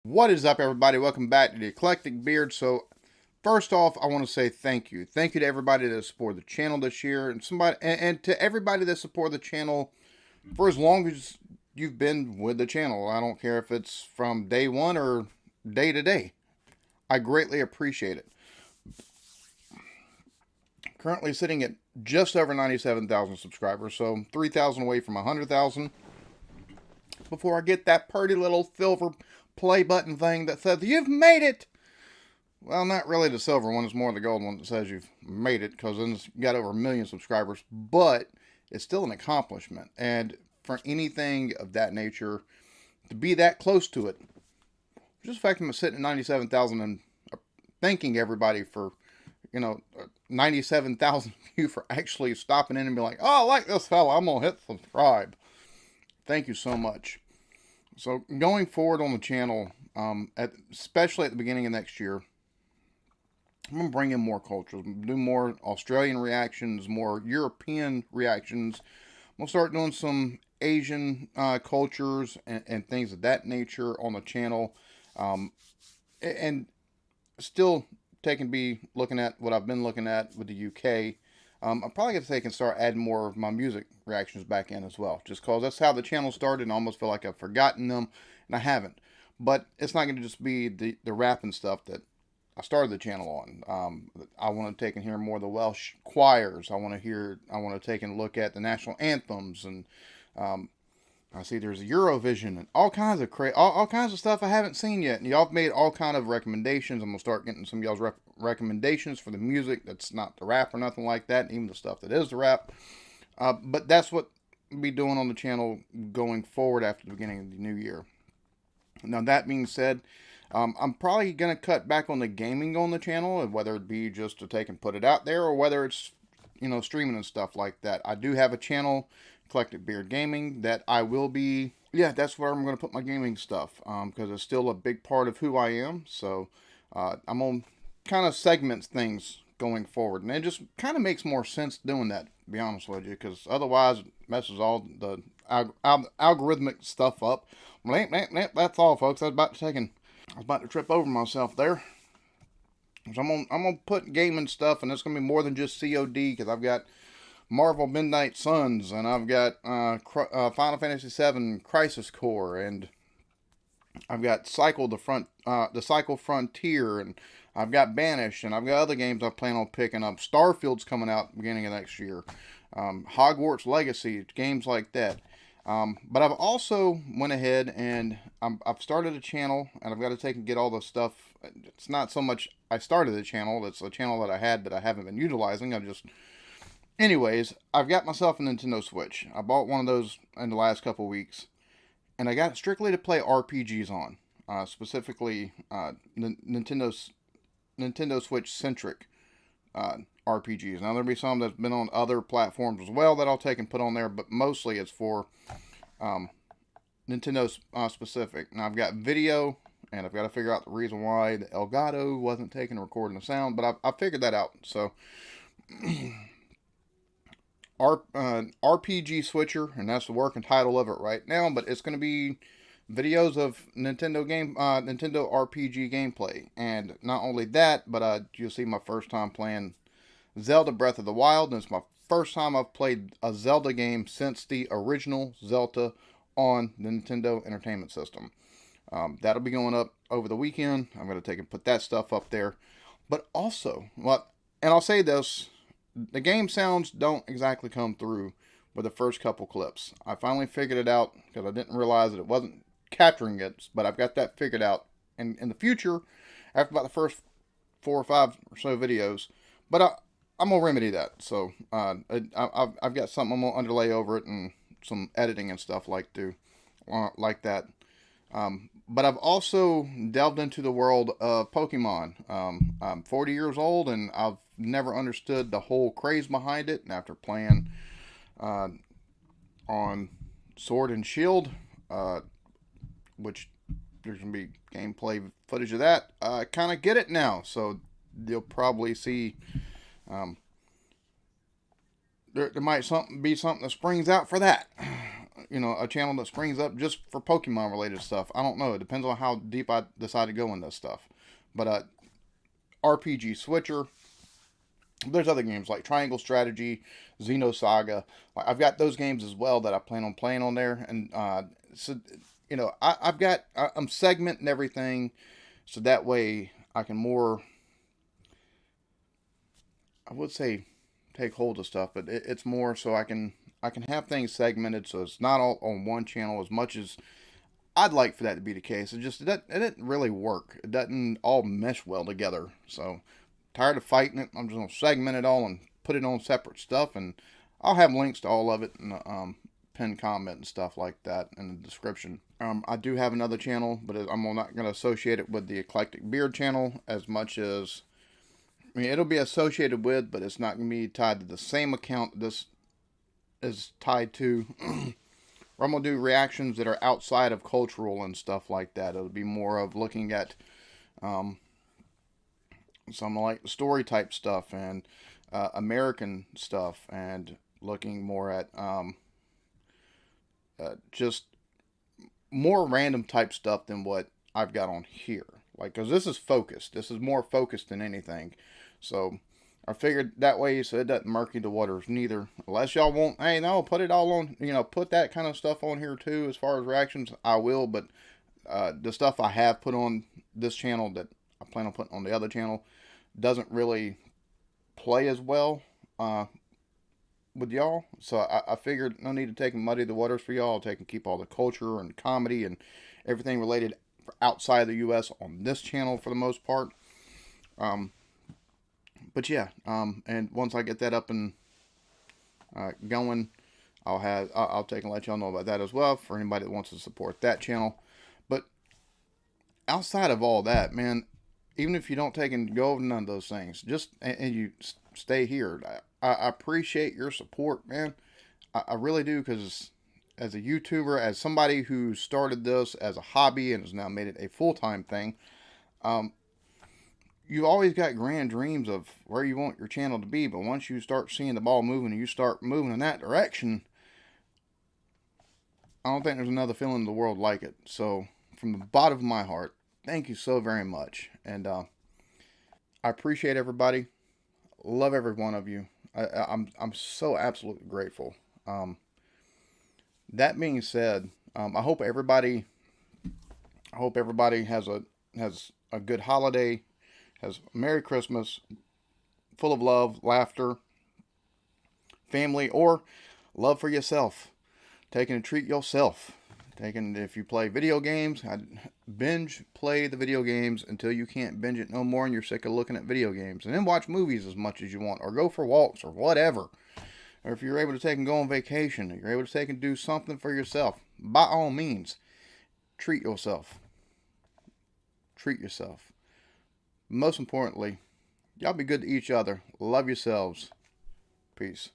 What is up, everybody? Welcome back to the Eclectic Beard. So, first off, I want to say thank you. Thank you to everybody that supported the channel this year, and to everybody that supported the channel for as long as you've been with the channel. I don't care if it's from day one or day to day. I greatly appreciate it. Currently sitting at just over 97,000 subscribers, so 3,000 away from 100,000. Before I get that pretty little silver play button thing that says you've made it. Well, not really the silver one. It's more the gold one that says you've made it, because then it's got over 1 million subscribers. But it's still an accomplishment. And for anything of that nature, to be that close to it, just the fact that I'm sitting at 97,000 and thanking everybody for, 97,000 of you for actually stopping in and be like, oh, I like this fella, I'm going to hit subscribe. Thank you so much. So going forward on the channel, especially at the beginning of next year, I'm going to bring in more cultures, do more Australian reactions, more European reactions. I'm going to start doing some Asian cultures and things of that nature on the channel. And still looking at what I've been looking at with the UK. I'm probably going to take and start adding more of my music reactions back in as well. Just because that's how the channel started, and I almost feel like I've forgotten them, and I haven't. But it's not going to just be the rap and stuff that I started the channel on. I want to take and hear more of the Welsh choirs. I want to take and look at the national anthems, and I see there's a Eurovision and all kinds of all kinds of stuff I haven't seen yet. And y'all have made all kind of recommendations. I'm gonna start getting some of y'all's recommendations for the music that's not the rap or nothing like that, and even the stuff that is the rap. But that's what we'll be doing on the channel going forward after the beginning of the new year. Now, that being said, I'm probably going to cut back on the gaming on the channel, whether it be just to take and put it out there, or whether it's, streaming and stuff like that. I do have a channel, Eclectic Beard Gaming, that I will be, that's where I'm going to put my gaming stuff, because it's still a big part of who I am. So I'm going to kind of segment things going forward, and it just kind of makes more sense doing that, to be honest with you, because otherwise it messes all the algorithmic stuff up. That's all, folks. I was about to trip over myself there. So I'm gonna put gaming stuff, and it's gonna be more than just COD, because I've got Marvel Midnight Suns, and I've got Final Fantasy VII Crisis Core, and I've got the Cycle Frontier, and I've got Banished, and I've got other games I plan on picking up. Starfield's coming out beginning of next year. Hogwarts Legacy, games like that. But I've also went ahead and I've started a channel, and I've got to take and get all the stuff. It's not so much I started the channel, it's a channel that I had but I haven't been utilizing. Anyways, I've got myself a Nintendo Switch. I bought one of those in the last couple weeks, and I got it strictly to play RPGs on, specifically Nintendo Switch centric RPGs. Now, there'll be some that's been on other platforms as well that I'll take and put on there, but mostly it's for Nintendo specific. Now, I've got video, and I've got to figure out the reason why the Elgato wasn't taking and recording the sound, but I figured that out. So, RPG Switcher, and that's the working title of it right now, but it's going to be videos of Nintendo RPG gameplay. And not only that, but you'll see my first time playing Zelda Breath of the Wild, and it's my first time I've played a Zelda game since the original Zelda on the Nintendo Entertainment System. That'll be going up over the weekend. I'm going to take and put that stuff up there. But also, and I'll say this, the game sounds don't exactly come through with the first couple clips. I finally figured it out, because I didn't realize that it wasn't capturing it, but I've got that figured out. And in the future, after about the first 4 or 5 or so videos, but I'm going to remedy that. So I've got something I'm going to underlay over it, and some editing and stuff like that. But I've also delved into the world of Pokemon. I'm 40 years old, and I've never understood the whole craze behind it. And after playing on Sword and Shield, which there's going to be gameplay footage of that, I kind of get it now. So you'll probably see there might be something that springs out for that. a channel that springs up just for Pokemon related stuff. I don't know. It depends on how deep I decide to go in this stuff. But RPG Switcher. There's other games like Triangle Strategy, Xenosaga. I've got those games as well that I plan on playing on there. And so, I'm segmenting everything so that way I can more, I would say, take hold of stuff, but it's more so I can have things segmented so it's not all on one channel as much as I'd like for that to be the case. It didn't really work. It doesn't all mesh well together. So tired of fighting it. I'm just gonna segment it all and put it on separate stuff, and I'll have links to all of it in the pinned comment and stuff like that in the description. I do have another channel, but I'm not gonna associate it with the Eclectic Beard channel as much as. I mean, it'll be associated with, but it's not gonna be tied to the same account this is tied to. Where I'm going to do reactions that are outside of cultural and stuff like that. It'll be more of looking at some like story type stuff and American stuff, and looking more at just more random type stuff than what I've got on here. Like, because this is focused. This is more focused than anything. So I figured that way so it doesn't murky the waters neither. Unless y'all want, hey, no, put it all on, put that kind of stuff on here too as far as reactions, I will. But the stuff I have put on this channel that I plan on putting on the other channel doesn't really play as well with y'all. So I figured no need to take and muddy the waters for y'all. Take and keep all the culture and comedy and everything related outside the U.S. on this channel for the most part. But yeah, and once I get that up and going, I'll take and let y'all know about that as well for anybody that wants to support that channel. But outside of all that, man, even if you don't take and go over none of those things, just and you stay here, I appreciate your support, man. I really do, because as a YouTuber, as somebody who started this as a hobby and has now made it a full-time thing, you've always got grand dreams of where you want your channel to be, but once you start seeing the ball moving and you start moving in that direction, I don't think there's another feeling in the world like it. So, from the bottom of my heart, thank you so very much. And I appreciate everybody. Love every one of you. I'm so absolutely grateful. That being said, I hope everybody has a good holiday. Has a Merry Christmas, full of love, laughter, family, or love for yourself. Taking a treat yourself. If you play video games, binge play the video games until you can't binge it no more and you're sick of looking at video games. And then watch movies as much as you want, or go for walks, or whatever. Or if you're able to take and go on vacation, or you're able to take and do something for yourself, by all means, treat yourself. Treat yourself. Most importantly, y'all be good to each other. Love yourselves. Peace.